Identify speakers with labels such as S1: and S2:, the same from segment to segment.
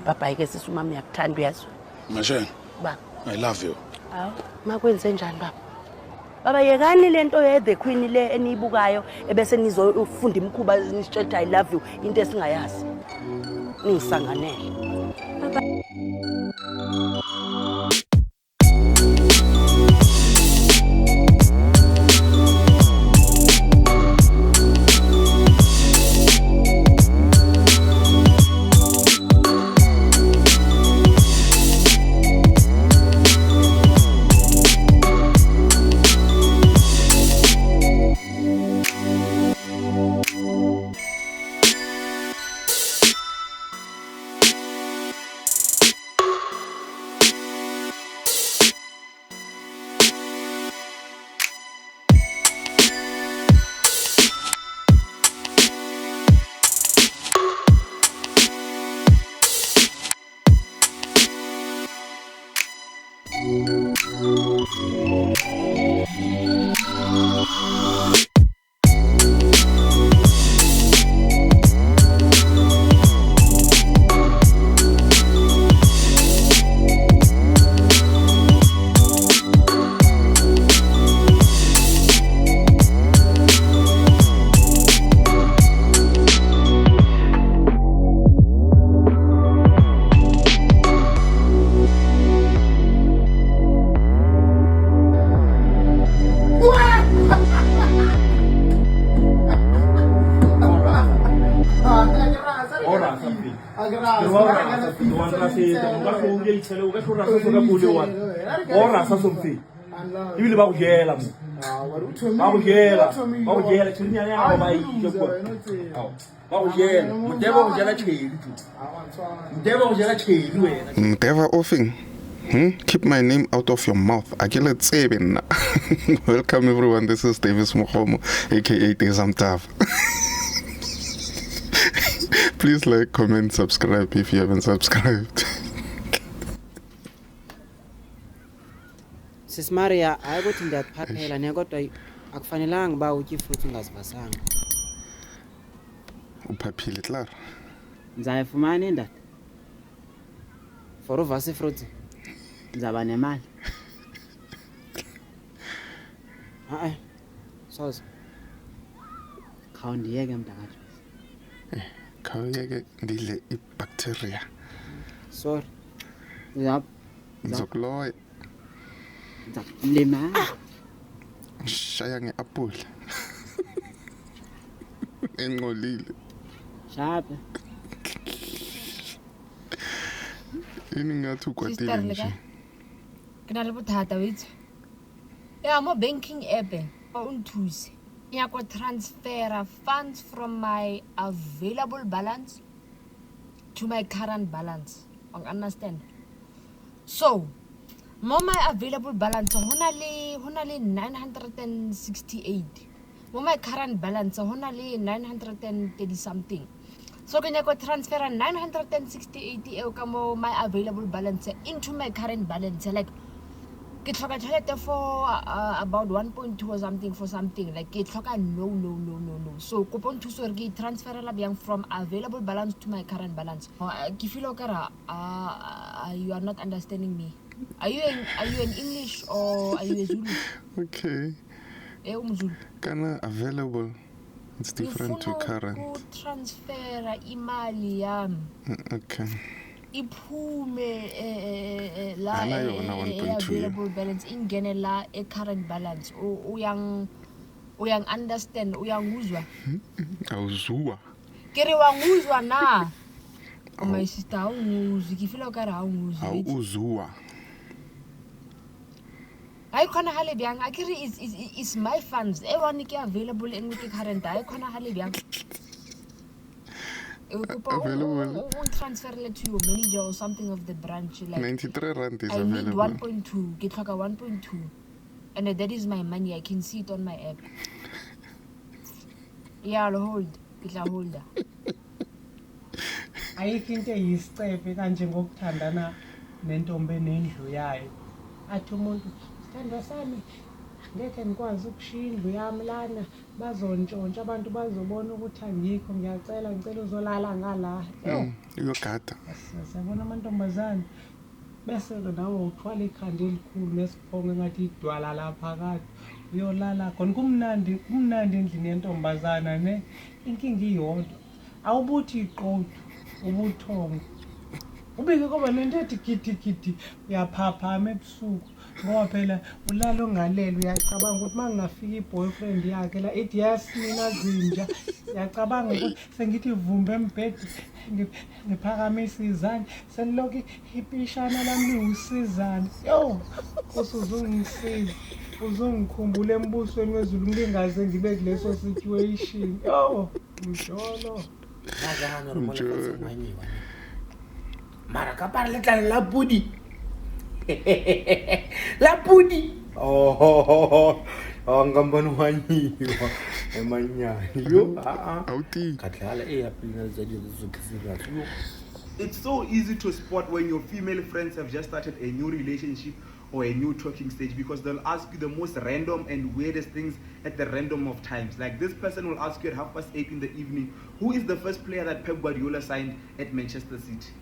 S1: Baba ke sisi umama uyakuthanda uyazwa.
S2: Masheng.
S1: Baba.
S2: I love you.
S1: Hawu, makwenze njani baba? Baba yekani lento ye The Queen le eniyibukayo ebese nizofunda imkhuba nisitshela I love you into esingayazi. Ningisanganele. Baba
S3: Ibile ba go jela mo. Ba go jela. Ba go jela tsinyana ya ba ile ko. Ba go jela. Mdeba go jela tshedi tu. Mdeba go jela tshedi wena.
S4: Mdeba offing. Keep my name out of your mouth. Akele tsebe nna. Welcome everyone. This is Davis Mokhomo aka Tezamtav. Please like, comment, subscribe if you haven't subscribed.
S5: Sis Maria, ayikuthi ndiyaphaphela ne kodwa akufanelanga ba utye fruit ungazivasanga.
S4: Uphaphile claro.
S5: Ndizayifumana indaba. For uvasa fruit. Ndizaba nemali. Soze. Khawundiyeke mntakathi.
S4: Khawuyeke ndidle ibacteria.
S5: Sorry.
S4: Ngizokuloya.
S5: Lema.
S4: Shaya nge-apple. Enqolile.
S5: Sharp.
S4: Ini ngathi ukwatile nje.
S6: Ke na le bothata witse. Ya mo banking app o nthuse. Ya go transfer funds from my available balance to my current balance. You understand? So, my available balance hona le 968. My current balance hona le 930 something. So can you go transfer 968 eo ka mo my available balance into my current balance like ke tlhoka tšhelete for about 1.2 or something for something like ke tlhoka no. So kopo nthuso re ke transfer la bjang from available balance to my current balance. Ke feel okara you are not understanding me. Are you in English or are you a Zulu?
S4: Okay.
S6: Zulu.
S4: Kana available. It's different to current.
S6: Ku transfer imali yami.
S4: Okay.
S6: Iphume la available balance ingene la current balance uyang understand uyanguzwa
S4: Awuzwa
S6: kere wanguzwa na my sister awuzi kifila ukara awuzi
S4: awuzwa
S6: ay khona hale byang akere is my funds everyone ke available in ke current ay khona hale byang
S4: available.
S6: Transfer it to your manager or something of the branch. Like
S4: 93 rand is
S6: I
S4: available.
S6: need 1.2. Get like a 1.2. And that is my money. I can see it on my app. Yeah, I'll hold. It's a holder.
S7: Ayikho into eyisicepe kanje ngokuthandana nentombi enendlu yayo. Athi umuntu sithando sami ngeke ngikwazi ukushiya indlu yami lana bazontshontsha abantu bazobona ukuthi angikho ngicela uzolala ngala
S4: uyogada
S7: siyabona amantombazane bese-ke nawe uthwala ikhanda elikhulu nesiphongo engathi idwala lapha kade uyolala khona kumnandi endlini yentombazana ne inkinga iyodwa awubuthi iqotho ubuthongo ubike koba lento ethi gidigidi uyaphaphama ebusuku ngoba phela ulala ongalele uyacabanga ukuthi mangingafika i-boyfriend yakhe la ethi yasimina zinja uyacabanga ukuthi sengithi vumbe embhedi ngiphakamisa izandla selilokhu ipishana lami liwusizana yo usuzungisiza uzongikhumbula embusweni wezulu ngingaze ngibe kuleso situation yo mjolo
S3: mara ka para letlalo la pudi la pudi ngambona wanyiwa emanyani yo
S4: awuti
S3: kadlala eyaphila zokhisira yo.
S2: It's so easy to spot when your female friends have just started a new relationship or a new talking stage because they'll ask you the most random and weirdest things at the random of times. Like this person will ask you at 8:30 in the evening, who is the first player that Pep Guardiola signed at Manchester City?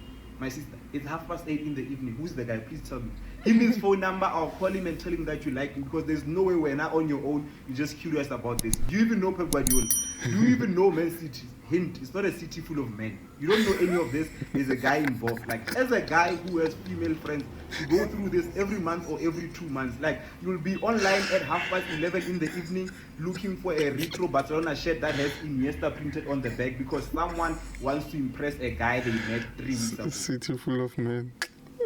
S2: My sister, it's 8:30 in the evening. Who's the guy? Please tell me. Give me his phone number. I'll call him and tell him that you like him because there's no way we're not on your own. You're just curious about this. Do you even know Pep Guardiola? Do you even know Man City? Hint, it's not a city full of men. You don't know any of this. There's a guy involved. Like, as a guy who has female friends, you go through this every month or every 2 months. Like, you'll be online at 11:30 in the evening looking for a retro Barcelona shirt that has Iniesta printed on the back because someone wants to impress a guy they met 3 weeks ago.
S4: city full of men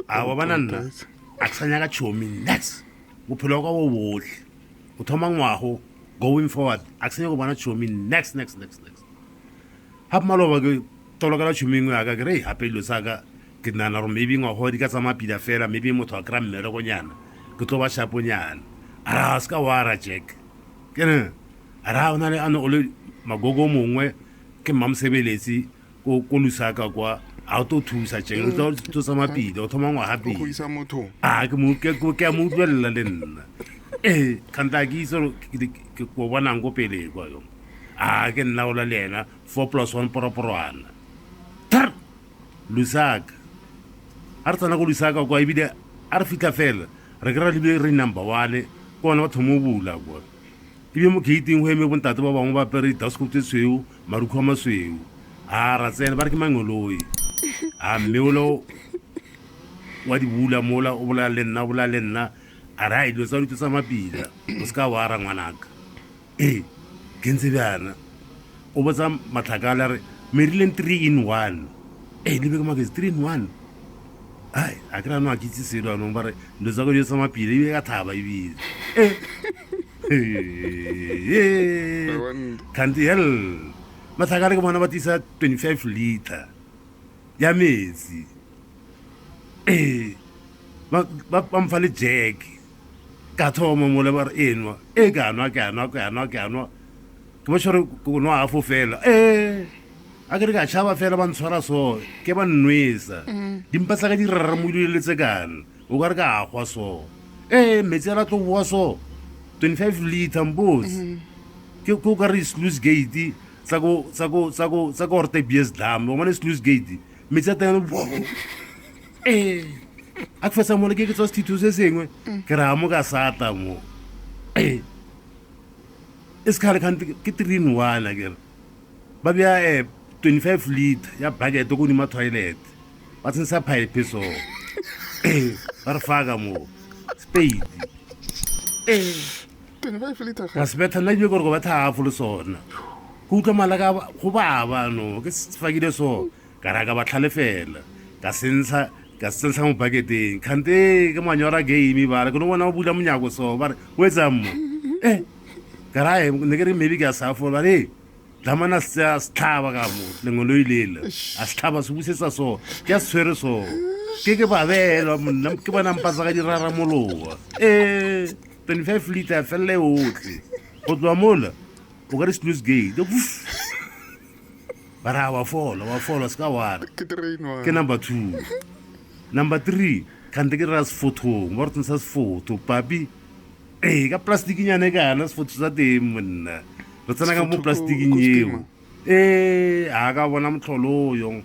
S8: awabanana akusanya ka chomi next uphilo kwawo bohle uthoma ngwaho going forward akusanya kubana chomi next hap maloba ke toloka la chomi ngwa ka re hape lo saka ke nana ro maybe ngwa di ka tsama pila fela maybe motho a kra mmele go nyana ke tlo ba shapo nyana ara ska wara jack kene ara ona le ano ole magogo mongwe ke mamsebeletsi ko lusaka kwa auto thusa jeng to sa mapile o thoma ngwa hape
S4: go isa motho
S8: ke mo ke mo utlwella le nna kanta ke iso ke go bona ngo pele kwa yo ke nna ola lena 4+1 poroporwana lusaka a re tsana go lusaka kwa ibile a re fitla fela re kra le re number 1 kona ba thomo bula kwa ibe mo gating ho eme bontate ba bangwe ba pere daskopte sweu marukho ma sweu ra tsena ba re ke mangoloi meolo wa di bula mola o bola le nna a ra ile tsa ditsa mapila o ska wa ra ngwanaka ke ntse bana o botsa matlakala re Maryland 3 in 1 le be ka magazine 3 in 1 a kra no a kitse selo no ba re ndo tsa go ditsa mapila ibe ka thaba ibile kanti hell matlakala ke bona ba tisa 25 liter ya metsi ba mfa le jack ka thoma mola ba re enwa ka nwa ke ba shore go nwa afo fela a ke re ka tshaba fela ba ntshwara so ke ba nnwesa dimpatla ka di rarramolile tse kana o ka re ka agwa so metsi a la tlo bua so 25 liter mbosi ke ko ka re sluice gate sa go orte BS dam o mane sluice gate metsi a teng a fetsa mo le ke tsa stithu se sengwe ke ra mo ka sata mo iskale kan ke 3 in 1 again ba bia 25 liter ya bucket go ni ma toilet ba tsensa pipe so ba re faga mo spade
S4: 25 liter
S8: ka sebetha nna go go batha a fulo sona go utla malaka go baba no ke sfagile so ka ra ka ba tlhalefela ka sensa mo bucketeng khante ke manyora game ba re go bona o bula monyako so ba re o etsa mo ka ra ne ke re maybe ka sa fo ba re damana sa sthaba ka mo lengolo ilela a sthaba se busetsa so ke a swere so ke ba bela monna ke bona mpatsa ka dirara moloa 25 liter felle otle go tswa mola o ka re sluice gate bara wa follow ska wa ke number 2 number 3 kan te ke ras photo mo re tsa photo papi ka plastikinyane kana sefotho sa teng monna re tsena ka mo
S4: Sefotho
S8: plastiking
S4: ko
S8: eo
S4: steamer.
S8: a ka bona motlholo o yong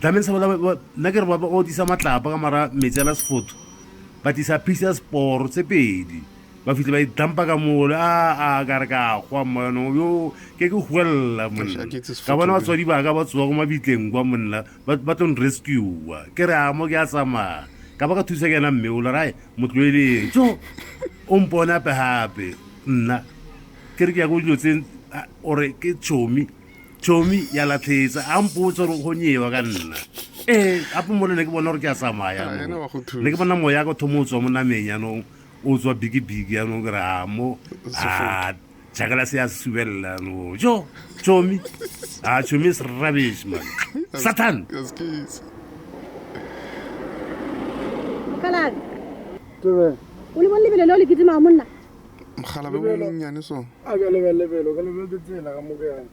S8: tlameng sa nna ke re ba odisa matlapa ka mara metsi a la sefotho ba tisa piece ya sporo tse pedi ba fitlhe ba idampa ka mole a ka re ka gwa mono yo ke huelela monna ka bona batswadi ba ka ba tsoa go mabitleng kwa monna ba tlo rescue ke re a mo ke a tsamaya ka ba ka thusa ke ena mme o le rae motlweleng jo o mpone gape nna ke re ke ya go dilo tse ore ke chomi ya latlhetsa a mpotsa gore go nyewa ka nna gape mole ne ke bona gore ke a tsamaya ne ke bona moya ka thomo o tswa mo nameng yanong o tswa bigi yanong ke re a mo jakela se ya subelela no jo chomi is rubbish man satan
S9: Kalak. Tube. Uli mo libele lo likitima monna.
S4: Mkhala be o nyane so.
S10: Aga lebelo ka lebelo tsela ka mo ke yana.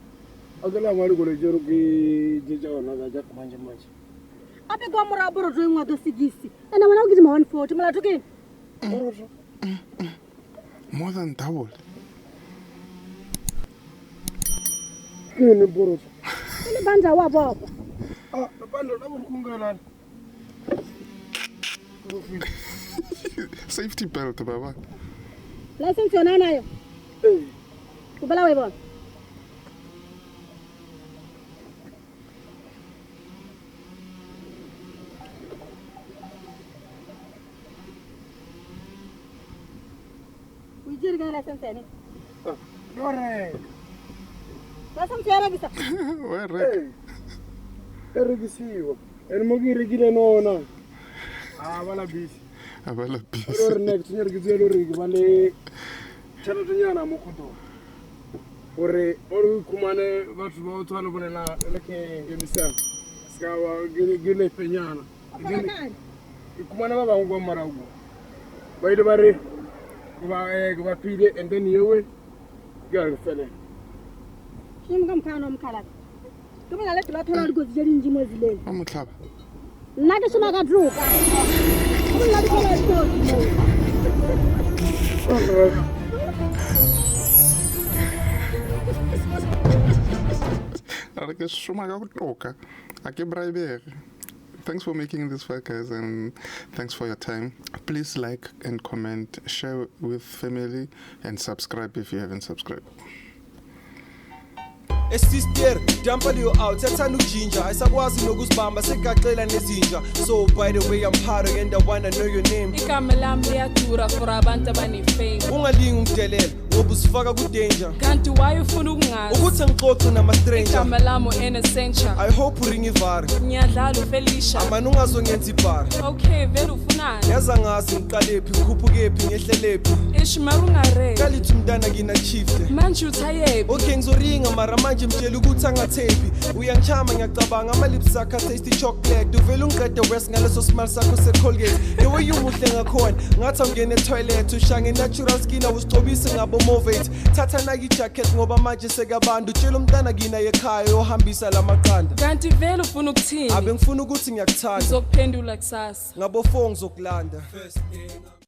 S10: Aga la mari go le jero ke jeja ona ga ja manje.
S9: Ape kwa mora boro jo ngwa do sigisi. Ena mona o kitima 140 mala toke.
S4: More than double.
S10: Kene boro.
S9: Ile banja wa baba.
S10: Bando la kungela.
S4: Safety belt baba.
S9: License yona nayo. Kubala we bona. Ujiri ga license ne.
S10: Dore.
S9: License yara bisa.
S4: Where?
S10: Regisiwa. Mo gi regile nona. Bala busy.
S4: Abala busy.
S10: Or next year gizelo re bale chalo tnyana mo kuto. Ore kumane batho ba tswana bonela le ke ngemisa. Ska wa gile penyana. Kumane ba bangwe go marago. Ba ile bare ba pile and then yewe girl fele.
S9: Shimgam kano mkhala. Kumela le tla thola go dijeri njimo zilele.
S4: Amotlhaba.
S9: Nna ke sona ka droga. Nna ke sona
S4: ka toka. Thanks for making this file, guys, and thanks for your time. Please like and comment, share with family, and subscribe if you haven't subscribed.
S11: Sister, jumpa liyo out, yathanda ukujinja ayisakwazi nokuzibamba segaxela nezinja. So by the way, I'm Paro and I wanna know your name.
S12: Igama lami liyadura for abantu abanefame.
S11: Ungalingi ungidelela ngoba usifaka ku danger.
S12: Kanti why ufuna ukungazi?
S11: Ukuthi ngixoxe nama stranger.
S12: Igama lami Innocentcha.
S11: I hope uringa ivari.
S12: Ngiyadlala uFelicia.
S11: Amani ungazongenza ibar.
S12: Okay, vele ufunani?
S11: Yaza ngazi ngiqalephi ngikhuphukephi ngehlelепhi.
S12: Ishmaru ngare.
S11: Kalithi umntana kina chiefte.
S12: Manje uthayephi?
S11: Okay ngizoringa mara manje mtshela ukuthi angathephi. Uyangichama ngiyacabanga ama lips akhe tasty chocolate. Uvela ungiqede west ngaleso smile sakho se-Colgate. The way you muhle ngakhona ngathi ungene e-toilet ushange natural skin awusicobisi ngabo Movate. Thatha nike jacket ngoba manje sekabantu utshela umntana kina ekhaya ohambisa lamaqanda.
S12: Kanti vele ufuna ukuthini?
S11: Abe ngifuna ukuthi ngiyakuthanda.
S12: Ngizokuphendula kusasa.
S11: Ngabo 4 ngizokulanda.